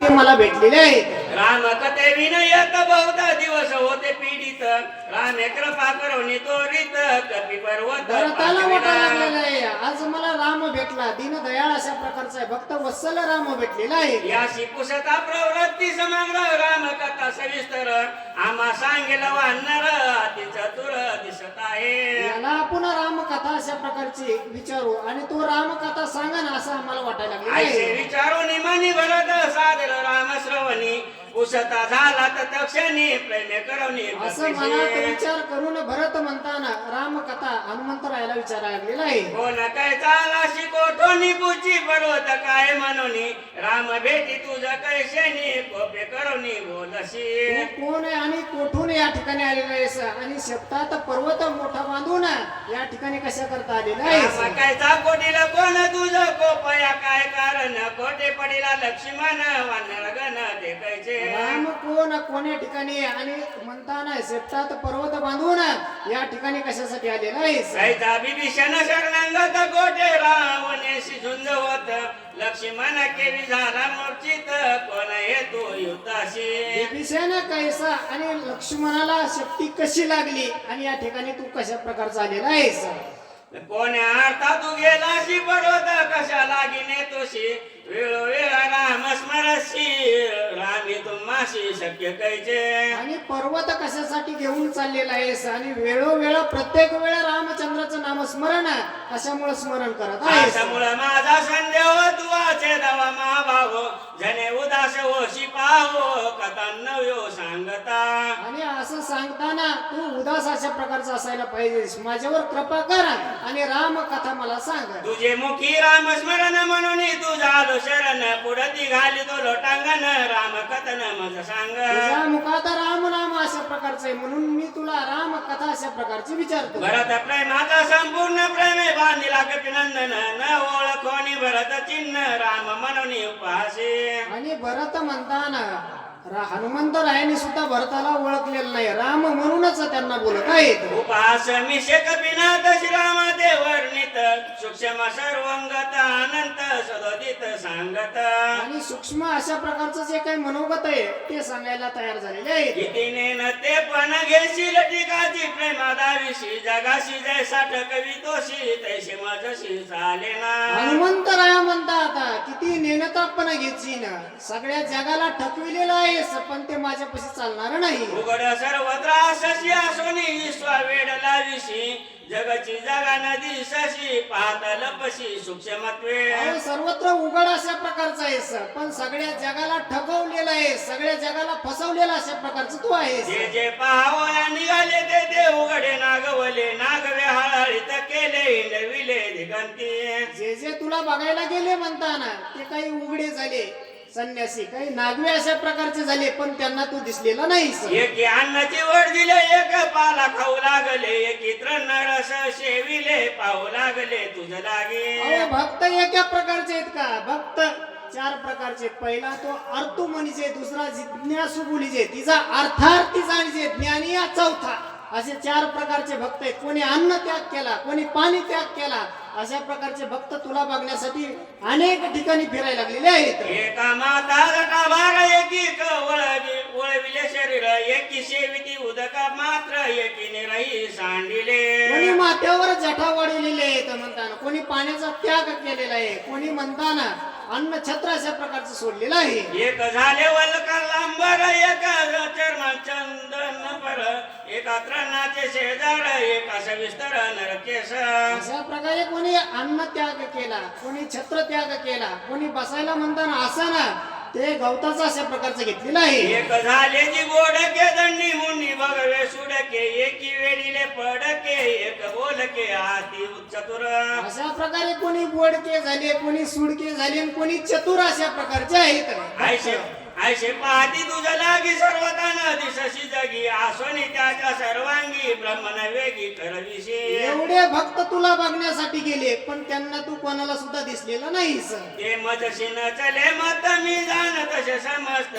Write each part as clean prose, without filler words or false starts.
ते मला भेटलेले आहेत. राम कथे विनयक बहुधा दिवस होते पीडित रामे कृपा करुणी तोरित कपी पर्वत भरताला मोठा लागलेला आहे. आज मला राम भेटला, दीनदयाळ अशा प्रकारचा आहे, भक्त वत्सल राम भेटलेला आहे. याशी पुसता प्रवृत्ती समग्र राम कथा सविस्तर आम्हा सांगेल वानर अति चतुर दिसत आहे. याला आपण रामकथा अशा प्रकारची विचारू आणि तो रामकथा सांगा ना असं आम्हाला वाटायला लागले ऐसे आहे. विचारून मनी भरत सादर राम श्रवणी पुसता झाला तक्षणी प्रेम करवणी असं मनात विचार करून भरत म्हणताना रामकथा हनुमंतरायाला विचारायला लागलेला आहे. कोण काय चाला शिकोठोनी पुची पर्वत काय म्हणून राम भेटी तुझ कैशेनी कोपे करवणी बोलशी. तू कोण आहे आणि कोठून या ठिकाणी आलेला आहेस आणि शेतात पर्वत मोठा बांधून या ठिकाणी कशा करता आलेला आहेस. राम काय चाकोटीला कोण तुझ कोपया काय कारण कोटे पडीला लक्ष्मण वानर गण देखायचे. राम कोण कोण्या ठिकाणी आणि म्हणताना शेतात पर्वत बांधून या ठिकाणी कशासाठी आलेला आहेस. कैचा विभीषण शरणांगत कोटे रावणेशी झुंज होत लक्ष्मण केवी झाला मूर्छित कोण हेतू युद्धाशी. विभीषण कैसा आणि लक्ष्मणाला शक्ती कशी लागली आणि या ठिकाणी तू कशा प्रकारचा आलेला आहेस. कोण्या अर्था तू गेलाशी पर्वत कशा लागिने तोशी वेळोवेळा राम स्मरशी रामी तुम्हाशी शक्य कैचे. आणि पर्वत कशासाठी घेऊन चाललेला आहेस आणि वेळोवेळा प्रत्येक वेळा रामचंद्राचं नामस्मरण कशामुळे स्मरण करत आहेस. त्यामुळे माझा संदेह तू वाचे दवा महाभाव जने उदास होशी पाहो कथा नव्यो सांगता. आणि असं सांगताना तू उदास अशा प्रकारचा असायला पाहिजेस. माझ्यावर कृपा कर आणि राम कथा मला सांग. तुझे मुखी राम स्मरण म्हणून तू झालो शरण पुढती घाली तो लोटांगण राम कथन मज सांग. तुझ्या मुखात राम नाम अशा प्रकारचं आहे म्हणून मी तुला राम कथा अशा प्रकारची विचारतो. भरत प्रेमाचा संपूर्ण प्रेमे बांधिला कपिनंदन न ओळखोनी भरत चिन्ह राम म्हणून उपहासे. आणि भरत म्हणताना हनुमंतरायाने सुद्धा भरताला ओळखलेलं नाही, राम म्हणूनच त्यांना बोलत आहेत. उपहास मिशे कपिनाथ श्रीराम ते वर्णित सूक्ष्म सर्वंगत अनंत सदोदित सांगत. आणि सूक्ष्म अशा प्रकारचं जे काही मनोगत आहे ते सांगायला तयार झालेले आहेत. कितीने न ते पण घेशील टिकाची प्रेमादाविशी जगाशी जैसा कवी तोशी तैसे माझशी चाले ना. हनुमंतराया म्हणतात किती नेनतापणा घेतली ना, सगळ्या जगाला ठकविलेलं आहे पण ते माझ्यापाशी चालणार नाही. उघड सर्वत्र आसशी आसोनी विश्वा वेड लाविशी जगाची जागा नदी शशी पाहत लपशी सूक्ष्मत्वे. अहो, सर्वत्र उघड अशा प्रकारचा आहेस पण सगळ्या जगाला ठकवलेलं आहे, सगळ्या जगाला फसवलेला अशा प्रकारचं तू आहेस. जे जे पाहावया निघाले ते ते उघडे नागवले नागवे हळहळीत केले हिंडविले दिगंती. जे जे तुला बघायला गेले म्हणताना ते काही उघडे झाले संन्यासी, काही नागवे अशा प्रकारचे झाले पण त्यांना तू दिसलेला नाहीस. एकी अन्नाची वड दिले एक पाला खाऊ लागले एकी तृण रस शेविले पाहू लागले तुझ लागे. अहो, भक्त एका प्रकारचे आहेत का. भक्त चार प्रकारचे. पहिला तो अर्थू म्हणीचे, दुसरा जिज्ञासू बोलीचे, तिचा अर्थार्थी जाणीचे, ज्ञानी या चौथा. असे चार प्रकारचे भक्त आहेत. कोणी अन्न त्याग केला, कोणी पाणी त्याग केला, अशा प्रकारचे भक्त तुला बघण्यासाठी अनेक ठिकाणी फिरायला लागलेले आहेत. एका माता भाग एकी वळविले शरीर एकी शेविती उदका मात्र एकीने राही सांडिले. कोणी माथ्यावर जठा वाढवलेले आहेत म्हणताना, कोणी पाण्याचा त्याग केलेला आहे, कोणी म्हणताना अन्न छत्र अशा प्रकारचं सोडलेलं आहे. एक झाले वल्कर लांबर एका चर्मा चंदन पर एका तृणाचे शेजार एका सविस्तर नरकेश. अशा प्रकारे कोणी अन्न त्याग केला, कोणी छत्र त्याग केला, कोणी बसायला म्हणताना आसन ते गवताचं अशा प्रकारचं घेतलेलं आहे. एक झाले जी गोडके दंडी मुंडी बघवे सुडके एकी वेळीले पडके एक बोलके आती चतुर. अशा प्रकारे कोणी बोडके झाले, कोणी सुडके झाले आणि कोणी चतुर अशा प्रकारचे आहेत. आयशे आयशे पाहती तुझ लागी सर्वताना दिसशी जगी आसोनी त्याच्या सर्वांगी ब्रह्मन वेगी करविशी. एवढे भक्त तुला बघण्यासाठी गेले पण त्यांना तू कोणाला सुद्धा दिसलेला नाहीस. ते मजशी न चले मत मी जाण तसे समस्त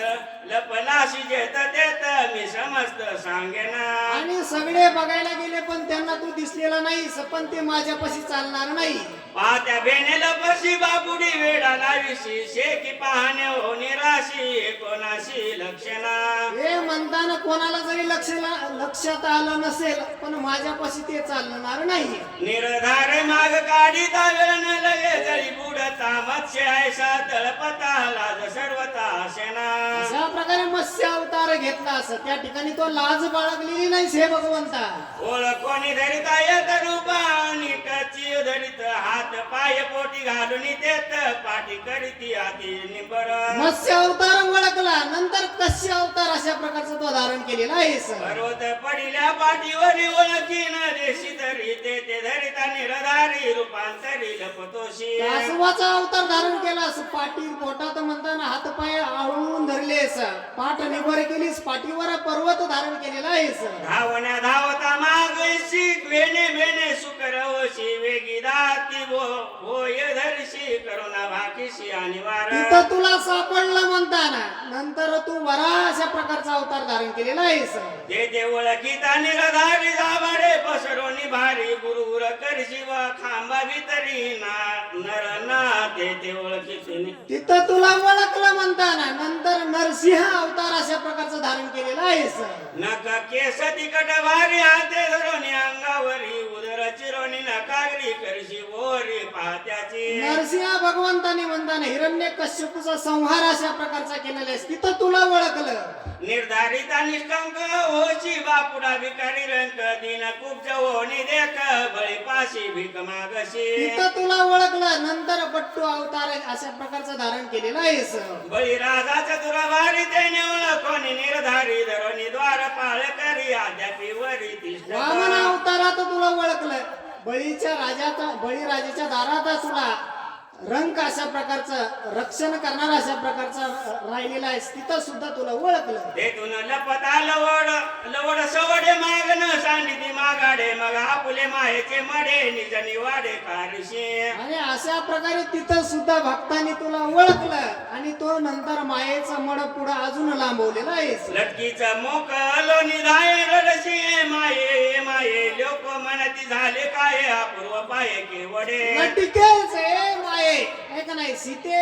लपलाशी जेत देत मी समस्त सांगेना. आणि सगळे बघायला गेले पण त्यांना तू दिसलेला नाहीस पण ते माझ्यापाशी चालणार नाही. पाहत्या बेनेला पशी बापुडी वेडा लाविशी शेकी पाहणे हो निराश अशी कोणाशी लक्षणा हे म्हणताना कोणाला जरी लक्षात आलं नसेल पण माझ्यापाशी ते चालणार नाही. निरधार माग काढिता वेळ न लगे जळी बुडता मत्स्य ऐसा तळपता लाज सर्वता सेना अशा प्रकारे मत्स्य अवतार घेतला असं त्या ठिकाणी तो लाज बाळगलेली नाही हे भगवंता. ओळख कोणी धरिता येत रूपा निकची धरित हात पाय पोटी घालून देत पाठी करीती आती निबर मत्स्य अवतार ओळखला नंतर कस्य अवतार अशा प्रकारचा तो धारण केलेला आहे सर. पर्वत पडिल्या पाठीवरी ओळखी न देशी धरी ते धरिता निरधारी रूपांतरी लपतोशी कासवाचा अवतार धारण केला असं पाठी पोटात म्हणताना हातपाय आळून धरले सर. पाठ निबर केलीस पाठीवर पर्वत धारण केलेला आहे सर. धावण्या धावता मागशी वेणे वेणे सुकरवशी वेगी दाती होय धरशी करुणा भाकीशी आणि वार तिथं तुला सापडलं म्हणताना नंतर तू वरा अशा प्रकारचा अवतार धारण केलेला आहे सर. ते ओळखीता निरधारी दाबाडे पसरोनी भारी गुरुर करशी व खांबा भीतरी नर ना ते ओळखीते तिथं तुला ओळखलं म्हणताना नंतर नरसिंह अवतार अशा प्रकारचं धारण केलेलं आहे सर. नक केस तिकट भारी हाते धरोनी अंगावरी उदर चिरोनी नकागरी करशी ओरी पाहत्याची नरसिंह भगवंतानी म्हणताना हिरण्य कश्यपूचा संहार अशा प्रकारचा केलेला आहे. तिथं तुला ओळखलं. निर्धारिता निष्कंक होशी बापुडा भिकारी रंक दिन कुब्ज होनी देख बळी पाशी भीक मागशी तिथं तुला ओळखलं नंतर पट्टू अवतार अशा प्रकारचं धारण केलेलं आहे सर. बळी राजाचा दुराभारी तेने ओळखोनी निर्धारी धरोनी द्वार पाळ करी आद्यापी वरी तिष्ठ वामन अवतारात तुला ओळखलं. बळीराजाच्या दारात तुला रंक अशा प्रकारचं रक्षण करणार अशा प्रकारचं राहिलेला आहे. तिथं सुद्धा तुला ओळखलं. तेथून लपता लवड सवडे मागन सांडिती मागाडे मग आपुले माहेचे मडे निज निवाडे कारशी आणि अशा प्रकारे तिथं सुद्धा भक्तांनी तुला ओळखलं आणि तो नंतर मायेचा मड पुढे अजून लांबवलेला आहे. लटकीच मोक लोणी धाय रडशी माये माये लोक म्हणती झाले काय अपूर्व पाये केवडे लटकेच ए माये हे का नाही सीते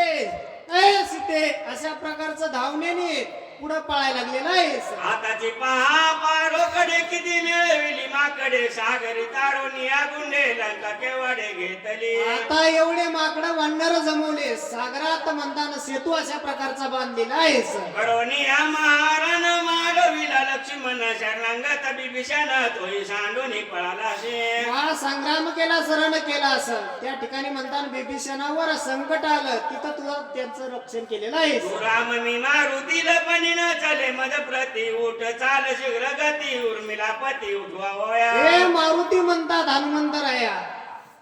अशा प्रकारचं धावण्याने पुढे पळायला लागलेला आहे. आताची पहा पारोकडे किती मिळविली माकडे सागरी तारोनी गुंडे लंका केवडे घेतली आता एवढे माकडं वानर जमवले सागरात म्हणताना सेतू अशा प्रकारचा बांधलेला आहे. करोनी महारान मारविला लक्ष्मण शरणांगत बिभीषण तोही सांडून पळाला हा संग्राम केला सरण केला असं त्या ठिकाणी म्हणताना बिभीषणावर संकट आलं तिथं तुला त्यांचं रक्षण केलेलं आहे. राम मी मारुतीला पण न चले मद प्रति उठ चाल शीघ्र गती उर्मिला पती उठवा वया हे मारुती म्हणतात हनुमंतराया.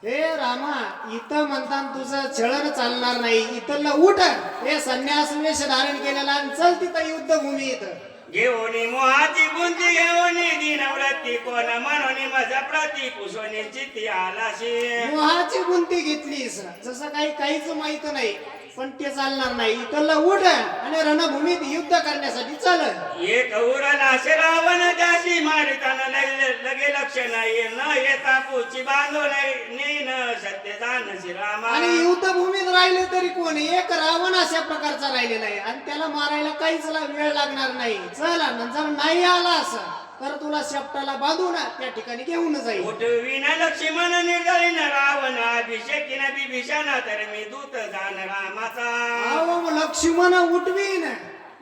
हे रामा इथं म्हणतात तुझं छळण चालणार नाही. इथं उठ हे संन्यास वेश धारण केलेला आणि चल तिथं युद्धभूमी इथं घेऊनी मोहाची बुंदी घेऊनी दिनव्रती कोण म्हणून माझा प्रती कुशोनी चित्ती आलाशी मोहाची गुंती घेतलीस जसं काहीच माहित नाही पण ते चालणार नाही. इथलं उठ आणि रणभूमीत युद्ध करण्यासाठी चल. एक उरला रावण त्याशी मारिताना लगे लक्ष नाही न येता पुची बांधो नाही न सत्य जाण श्रीरामा आणि युद्धभूमीत राहिले तरी कोणी एक रावण अशा प्रकारचा राहिलेला आहे आणि त्याला मारायला काहीच वेळ लागणार नाही. चला जर नाही आला असं तर तुला शेपटाला बांधून त्या ठिकाणी घेऊन जाईल. उठवीन लक्ष्मण निर्दळीन रावण अभिषेकीन बिभीषण तर मी दूत जाण रामाचा अहो लक्ष्मण उठवीन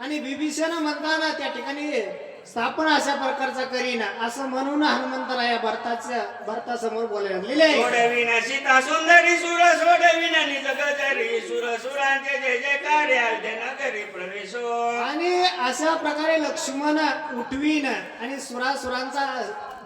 आणि बिभीषण म्हणताना त्या ठिकाणी स्थापना अशा प्रकारचा करीन असं म्हणून हनुमंतराया भरतासमोर बोलायला लागलेले आहे. सोडविन सीता सुंदरी सुर सोडविन निज गजरी सुर सुरांचे जे जे कार्य नगरी प्रवेशो आणि अशा प्रकारे लक्ष्मण उठवीन आणि सुरांचा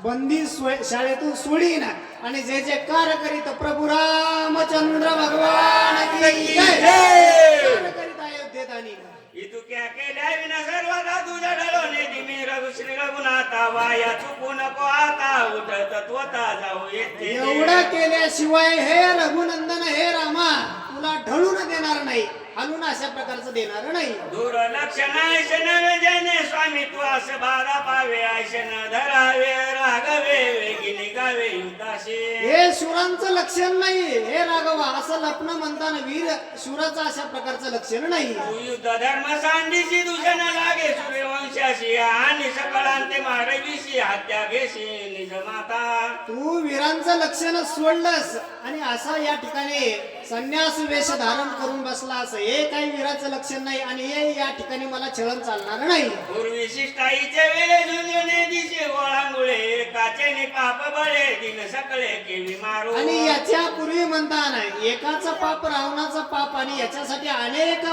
बंदी शाळेतून सोडीन आणि जे जे कार्य करीत प्रभू रामचंद्र भगवान की जय करीत अयोध्येत आणि इतुक्या केल्या विना सर्वदा तुझ्या डळोने दिमी रघु श्री रघुनाथा वाया चुकू नको आता उठत त्वता जाऊ येते एवढं केल्याशिवाय हे रघुनंदन हे रामा तुला ढळून देणार नाही. हलून अशा प्रकारचं देणार नाही. दुर्लक्षण ऐशन ज्याने स्वामी तू असं बारा पावे ऐशन धरावे रागवे वेगी निघावे युद्धाशी. हे शूरांचं लक्षण नाही. हे राघवा असं लपणं म्हणताना वीर शूराचं अशा प्रकारचं लक्षण नाही. तू युद्ध धर्म सांडीशी दूषण लागे सूर्यवंशाशी आणि सकळांते मारवीशी हत्या घेशी निज माता. तू वीरांचं लक्षण सोडलंस आणि असा या ठिकाणी संन्यास वेश धारण करून बसलास. हे काही वीराचं लक्षण नाही आणि हे या ठिकाणी मला छळण चालणार नाही. पूर्वी शिष्टाईचे वेळे झुंजणे दिशे गोळांगुळे काचेने पाप बळे दिन सकळे केली मारू. आणि याच्या पूर्वी म्हणताना एकाचं पाप रावणाचं पाप आणि याच्यासाठी अनेक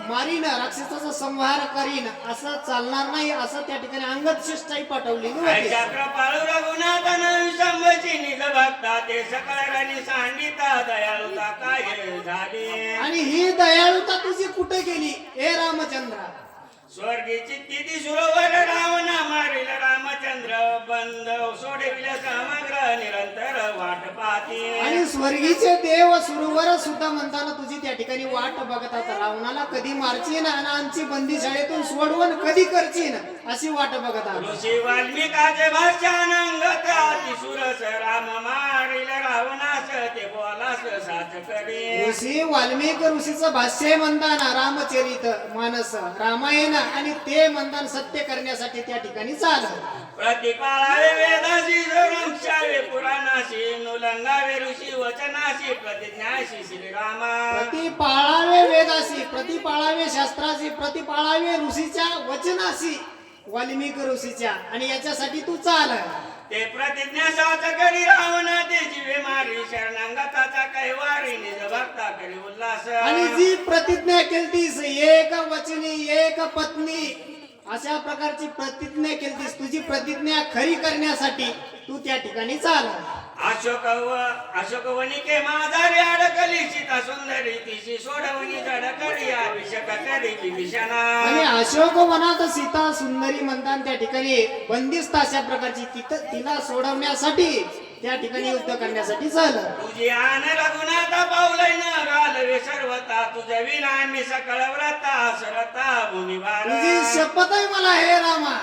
मारीन राक्षसाचा संहार करीन असं चालणार नाही असं त्या ठिकाणी अंगद शिष्टाई पाठवलेली होती. कृपाळू रघुनाथन विषंभची निज भक्ता ते सकळांनी सांडिता दयाळुता काय झाली. आणि ही दयाळुता तुझी कुठे गेली हे रामचंद्रा. स्वर्गीची तिथी सुरोवर रावणा मारिल रामचंद्र बंद सोडविल समग्र निरंतर वाट पाहती. आणि स्वर्गीचे देव सुरुवर सुद्धा म्हणताना तुझी त्या ठिकाणी वाट बघत आता रावणाला कधी मारचीन आणि आमची बंदी शाळेतून सोडवण कधी करचीन अशी वाट बघत आहात. ऋषी वाल्मिकाचे भाषानंगत अतिसुरस राम मारिल रावणास ते बोलास साच करी. ऋषी वाल्मिक ऋषीचं भाष्य म्हणताना रामचरित मानस रामायण आणि ते म्हणताना सत्य करण्यासाठी त्या ठिकाणी चाल. प्रतिपाळावे वेदाशी रक्षावे पुराणाशी नुलंगावे ऋषी वचनाशी प्रतिज्ञाशी श्रीरामा. प्रतिपाळावे वेदाशी प्रतिपाळावे शास्त्राशी प्रतिपाळावे ऋषीच्या वचनाशी वाल्मिक ऋषीच्या आणि याच्यासाठी तू चाल. ते प्रतिज्ञा साच करी रावण ते जीवे मारी शरणांगताचा कैवारी निज भक्ता करी उल्हास. आणि जी प्रतिज्ञा केलतीस एक वचनी एक पत्नी अशा प्रकारची प्रतिज्ञा केलतीस तुझी प्रतिज्ञा खरी करण्यासाठी तू त्या ठिकाणी चाल. अशोक वनिके माझारी अडकली सीता सुंदरी तिशी सोडवणी जडकरी अभिषेक करी विभीषणा. आणि अशोक वनात सीता सुंदरी म्हणतात त्या ठिकाणी बंदिस्त अशा प्रकारची तिला सोडवण्यासाठी त्या ठिकाणी युद्ध करण्यासाठी झालं. तुझी आन रघुनाथा पावलय न घालवे सर्वता तुझ्या विना आम्ही सकळ व्रता सरता भूमिभार. तुझी शपथ आहे मला हे रामा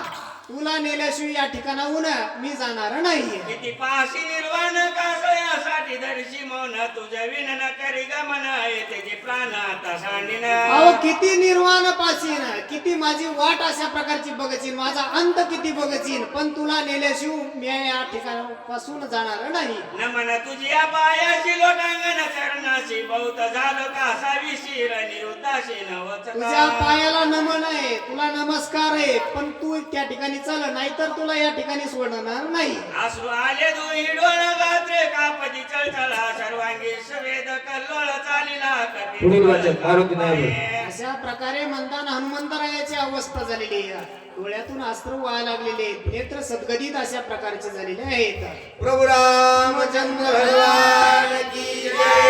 तुला नेल्याशिवाय या ठिकाणाहून मी जाणार नाही. किती पाशी निर्वाण कासयासाठी दर्शी मौन तुझ्या विन न करी गमन त्याचे प्राण आता सांडिन. अहो किती निर्वाण पासीन किती माझी वाट अशा प्रकारची बघचीन माझा अंत किती बघचीन पण तुला नेल्याशिवाय मी या ठिकाणापासून जाणार नाही. नमन तुझी या पायाशी लोटांगण चरणाशी बहुत झालो कासावी शिर निरुद्धाशी नवच. तुझ्या पायाला नमन आहे तुला नमस्कार आहे पण तू त्या ठिकाणी चल नाहीतर तुला या ठिकाणी सोडणार नाही. आसरू आले दुही डोळ गात्रे कापदी चळचळा सर्वांगी सवेद कल्लोळ चालिला पुढील वाचक मारुती नायब. अशा प्रकारे म्हणताना हनुमंतरायाची अवस्था झालेली आहे. डोळ्यातून अस्त्र व्हायला लागलेले आहेत. नेत्र सद्गदित अशा प्रकारचे झालेले आहेत. प्रभू रामचंद्र भगवान की जय.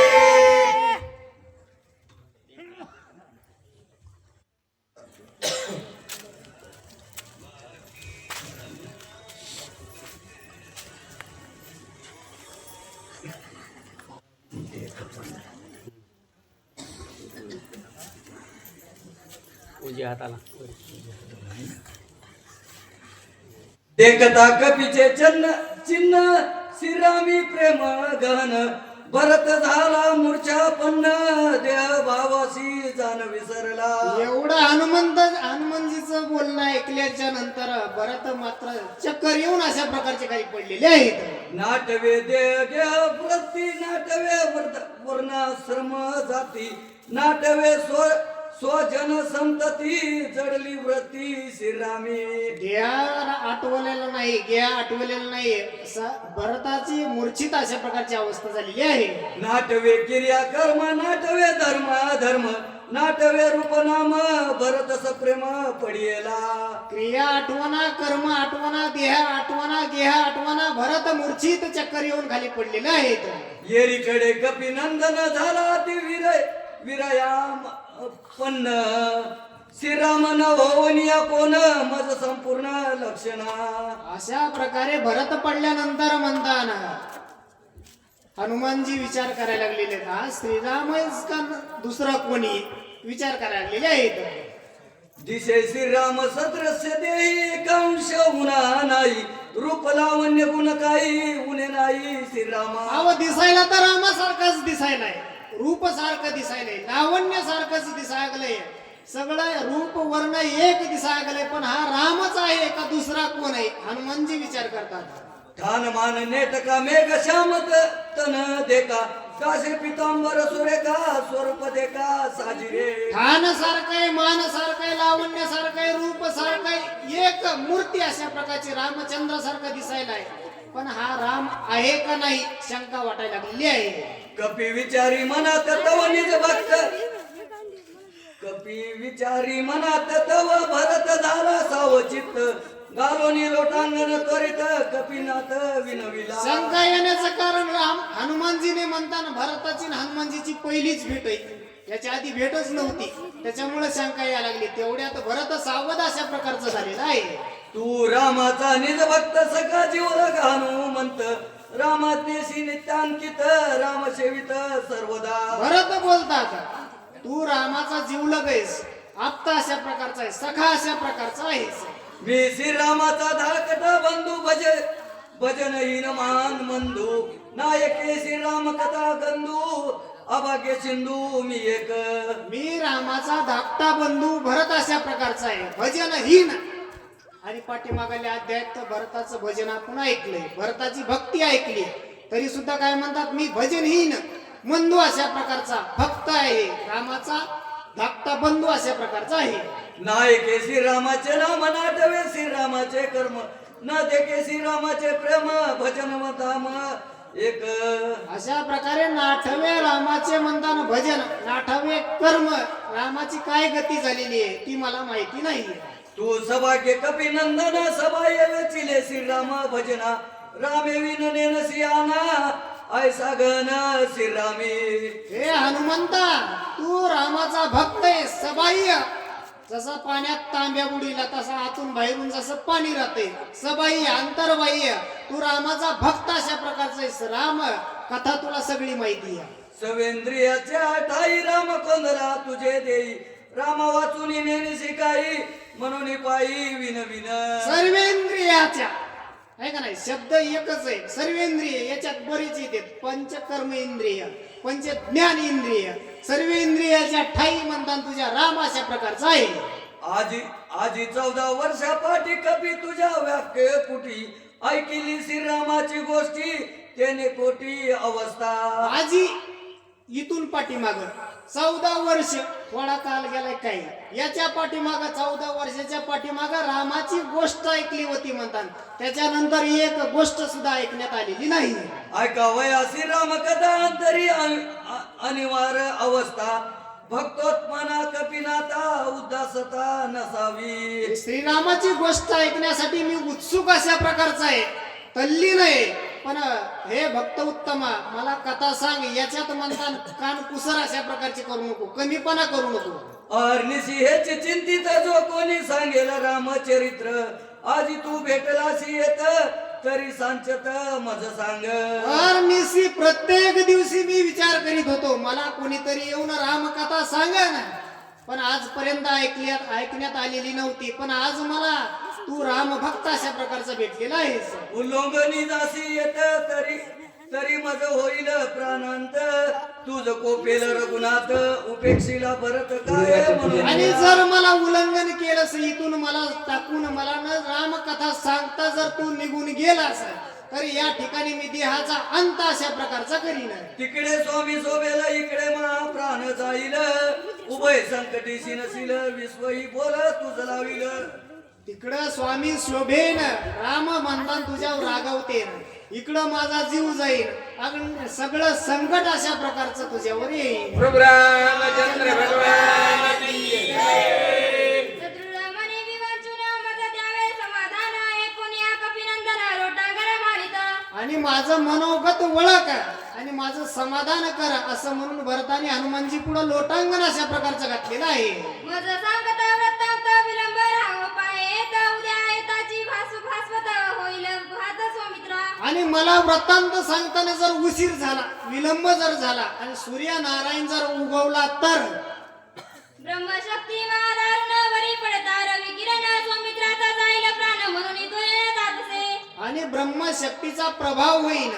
देखता कपीचे चिन्ह श्रीरामी प्रेम गहन भरत झाला मूर्छा पन्न देह भावाशी जाण विसरला. एवढं हनुमानजीचं बोलणं ऐकल्याच्या नंतर भरत मात्र चक्कर येऊन अशा प्रकारचे काही पडलेले आहेत. नाटवे देह प्रती नाटवे वर्णाश्रम जाती नाटवे स्वजन संतती जडली व्रती श्रीरामी. घ्या आठवलेलं नाही घ्या आठवलेलं नाही भरताची मूर्छित अशा प्रकारची अवस्था झालेली आहे. नाटवे क्रिया कर्म नाटवे धर्म नाटवे रूप नाम भरत सप्रेम पडियला. क्रिया आठवणा कर्म आठवणा देह आठवणा गेह आठवणा भरत मूर्छित चक्कर येऊन खाली पडलेले आहेत. येरीकडे कपिनंदन झाला ती विरयाम पन्न श्रीराम नवनिया कोण मज संपूर्ण लक्षणा. अशा प्रकारे भरत पडल्यानंतर म्हणताना हनुमानजी विचार करायला लागलेले का श्रीराम का दुसरा कोणी विचार करायला लागलेले आहेत. दिशे श्रीराम सत्रस्य देही कांश उना नाही रूप लावण्य गुण काही उणे नाही श्रीरामा. अहो दिसायला तर रामासारखाच दिसायलाय, रूप सारखं दिसायलंय, लावण्य सारखंच दिसायलंय, सगळं रूप वर्ण एक दिसायलंय, पण हा रामच आहे का दुसरा कोण आहे? हनुमानजी विचार करतात. ठाण मान नेटका मेघ श्यामत तन देखा कासे पितांबर सुरेखा स्वरूप देखा साजिरे. ठाण सारखंय, मान सारखंय, लावण्य सारखंय, रूप सारखंय, एक मूर्ती अशा प्रकारची रामचंद्र सारखं दिसायला आहे, पण हा राम आहे का नाही शंका वाटायला लागलेली आहे. कपी विचारी मनात तव निज भक्त कपी विचारी मनात तव भरत झाला सावचित्त गालोनी लोटांगण त्वरित कपिनाथ विनविला. शंका येण्याचं कारण हनुमानजीने म्हणताना भरताची आणि हनुमानजीची पहिलीच भेट आहे, याच्या आधी भेटच नव्हती, त्याच्यामुळे शंका यायला लागली. तेवढ्यात भरत सावध अशा प्रकारचं झालेलं आहे. तू रामाचा निज भक्त सखा जीवला हनुमंत रामाज्ञेशी नित्यांकित राम सेवित सर्वदा. भरत बोलतात, तू रामाचा जीवलग आहेस, आप्ता अशा प्रकारचा आहे, सखा अशा प्रकारचा आहेस. मी श्रीरामाचा धाकट बंधू भजनहीन मान बंधू नायके श्रीराम कथा गंधू अभाग्य सिंधू मी एक. मी रामाचा धाकटा बंधू भरत अशा प्रकारचा आहे, भजनहीन. आणि पाठीमागाल्या अध्यायात तर भरताचं भजन आपण ऐकलंय, भरताची भक्ती ऐकली, तरी सुद्धा काय म्हणतात, मी भजनहीन बंधू अशा प्रकारचा भक्त आहे, रामाचा धाकटा बंधू अशा प्रकारचा आहे. नायके श्रीरामाचे नाम नाटवे श्रीरामाचे कर्म न देखे श्रीरामाचे प्रेम भजन व धाम एक. अशा प्रकारे नाठवे रामाचे म्हणताना भजन, नाठवे कर्म, रामाची काय गती झालेली आहे ती मला माहिती नाही. तू सभाग्य कपिनंदन सभा येचिले श्रीराम भजना रामे विननेन सियाना ऐसा गण श्रीरामी. हे हनुमंता, तू रामाचा भक्त आहे, सबाह्य. जसं पाण्यात तांब्या बुडीला तसा आतून बाहेरून जसं पाणी राहते, सबाह्य अंतर्बाह्य, तू रामाचा भक्त अशा प्रकारचा आहेस. राम कथा तुला सगळी माहिती आहे. सवेंद्रियाच्या ठाई राम कोंदला तुझे देई राम वाचून नेने शिकाई म्हणून पायी विन विन. सर्वेंद्रियाच्या आहे का नाही, शब्द एकच आहे, सर्वेंद्रिय. याच्यात बरेच येतात, पंचकर्म इंद्रिय, पंच ज्ञान इंद्रिय, सर्वेंद्रियाच्या ठाई म्हणतात तुझ्या राम अशा प्रकारचा आहे. आजी 14 वर्षापाठी कपी तुझ्या व्याख्ये कुठी ऐकिली श्रीरामाची गोष्टी त्याने कोटी अवस्था. आजी इथून पाठीमाग 14 वर्ष, थोडा काल गेलाय काही, याच्या पाठीमाग 14 वर्षाच्या पाठीमाग रामाची गोष्ट ऐकली होती म्हणतात, त्याच्यानंतर एक गोष्ट सुद्धा ऐकण्यात आलेली नाही. ऐका वया श्रीराम कथा अंतरी अनिवार्य अवस्था भक्तोत्मना कपिनाथा उदासता नसावी. श्रीरामाची गोष्ट ऐकण्यासाठी मी उत्सुक अशा प्रकारचा आहे, तल्लीन आहे, पण हे भक्त उत्तमा मला कथा सांग, याच्यात म्हणतात कान कुसर अशा प्रकारचे करू नको, कमीपणा करू नको. अर्निशी हेच चिंतित जो कोणी सांगेल रामचरित्र आजी तू भेटलाशी येत तरी सांचत मज सांग. निशी प्रत्येक दिवशी मी विचार करीत होतो, मला कोणीतरी येऊन रामकथा सांगा ना, पण आजपर्यंत ऐकण्यात आलेली नव्हती, पण आज मला तू राम भक्त अशा प्रकारचा भेटलेला आहेस. उल्लंघनी जाशी येत तरी मज होईल प्राणांत तुझ कोपेल रघुनाथ उपेक्षिला भरत काय म्हणून. आणि जर मला उल्लंघन केलंस, इथून मला टाकून मला न रामकथा सांगता जर तू निघून गेलास, तर या ठिकाणी मी देहाचा अंत अशा प्रकारचा करीन. तिकडे स्वामी शोभेल इकडे महाप्राण जाईल उभय संकटीशी नसील विश्वही बोल तुझ लाविल. तिकडं स्वामी शोभेन, राम म्हणतात तुझ्यावर रागवते, इकडं माझा जीव जाईल, सगळं संकट अशा प्रकारचं तुझ्यावर येईल. प्रभु रामचंद्र भगवान की जय. शत्रुरामाने विवांचून मज द्यावे समाधान ऐकून या कपिनंदन लोटांगण मारित. आणि माझं मनोगत ओळख आणि माझं समाधान कर असं म्हणून भरताने हनुमानजी पुढे लोटांगण अशा प्रकारचं घातलेलं आहे. मज सांगत वृत्तांत विलंब राहो पायेत उद्या येताची भास्वत होईल भात सौमित्रा. आणि मला वृत्तांत सांगताना जर उशीर झाला, विलंब जर झाला आणि सूर्यनारायण जर उगवला ब्रह्मशक्ती महादारुण वरी पडता रवी किरण सौमित्राचा जाईल प्राण म्हणून इथून जात असे. आणि ब्रह्मशक्तीचा प्रभाव होईल,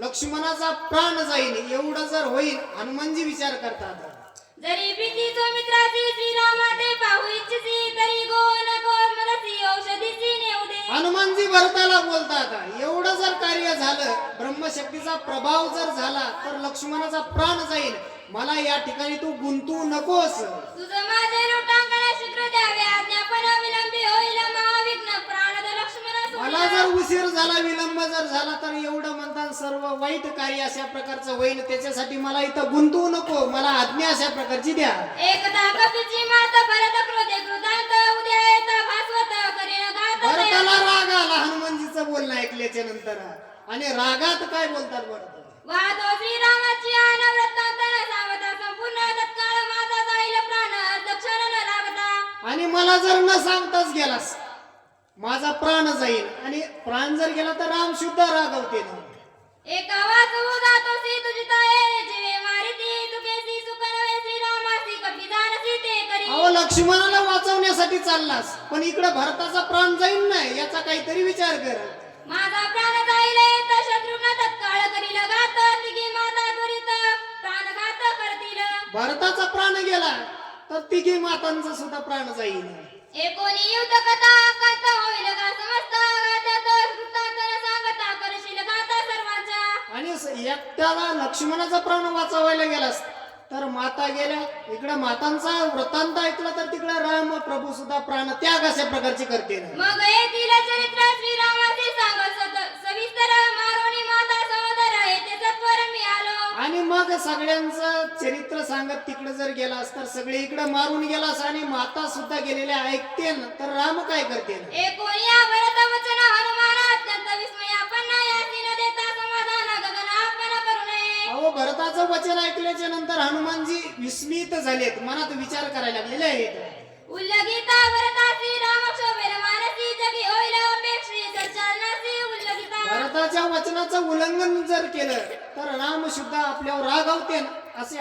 लक्ष्मणाचा प्राण जाईल, एवढं जर होईल हनुमानजी विचार करतात. जरी प्रीती सौमित्राची श्रीरामा ते पाहू इच्छिसी तरी गो नको मरसी औषधीची नेऊ दे. हनुमानजी भरताला बोलतात, एवढं जर कार्य झालं, ब्रह्मशक्तीचा प्रभाव जर झाला तर लक्ष्मणाचा प्राण जाईल, मला या ठिकाणी तू गुंतू नकोस. तुझं माझे लोटांगण शीघ्र द्यावे आज्ञापन विलंबी होईल महाविघ्न प्राणद लक्ष्मण मला जर उशीर झाला, विलंब जर झाला तर एवढं म्हणतात सर्व वाईट कार्य अशा प्रकारचं होईल, त्याच्यासाठी मला इथं गुंतवू नको, मला आज्ञा अशा प्रकारची द्या. एकदा कपीची मात भरत क्रोधे क्रोधांत उद्या येता भास्वत करीन घात भरताला राग आला हनुमानजीचं बोलणं ऐकल्याच्या नंतर, आणि रागात काय बोलतात भरत, वादो श्रीरामाची आन वृत्तांत न सांगता संपूर्ण तत्काळ माझा जाईल प्राण दक्षण न लागता. आणि मला जर न सांगताच गेलास माझा प्राण जाईल, आणि प्राण जर गेला तर राम शुद्ध रागवते ना. एका वाचू जातो सी तुझी ताये जीवे मारिती तुकेसी सुख नवे श्रीरामासी कपी जानसी ते करी. अहो लक्ष्मणाला वाचवण्यासाठी चाललास, पण इकडे भरताचा प्राण जाईल नाही याचा काहीतरी विचार कर. माझा प्राण जाईल तर शत्रुघ्न तत्काळ करील घात तिघी माता त्वरित प्राणघात करतील. भरताचा प्राण गेला तर तिघी मातांचा सुद्धा प्राण जाईल. एकोणी युद्ध कथा कंत होईल का समस्त गात्यात वृत्तांत न सांगता करशील घात सर्वांच्या. आणि एकट्याला लक्ष्मणाचा प्राण वाचवायला गेलास तर माता गेल्या, इकडे मातांचा वृत्तांत ऐकला तर तिकडे राम प्रभू सुद्धा प्राण त्याग अशा प्रकारची करते ना. मग येथील चरित्र श्रीरामाचे सांग सविस्तर मारोणी माता सहोदर येथे सत्वर मी आलो. आणि मग सगळ्यांचं चरित्र सांगत तिकडे जर गेलास तर सगळे इकडे मारून गेलास, आणि माता सुद्धा गेलेल्या ऐकते ना, तर राम काय करते ना. एकोणिया भरत वचन हनुमान अत्यंत विस्मयापन्न यासी न देता समाधान गगन आपण करू नये. अहो भरताचं वचन ऐकल्याच्या नंतर हनुमानजी विस्मित झालेत, मनात विचार करायला लागलेले आहेत. उल्लगिता भरतासी राम शोभेल मानसी जगी होईल अपेक्षी सच्चारणासी उल्लगिता. भरताच्या वचनाचं उल्लंघन जर केलं तर राम सुद्धा आपल्यावर रागावते असे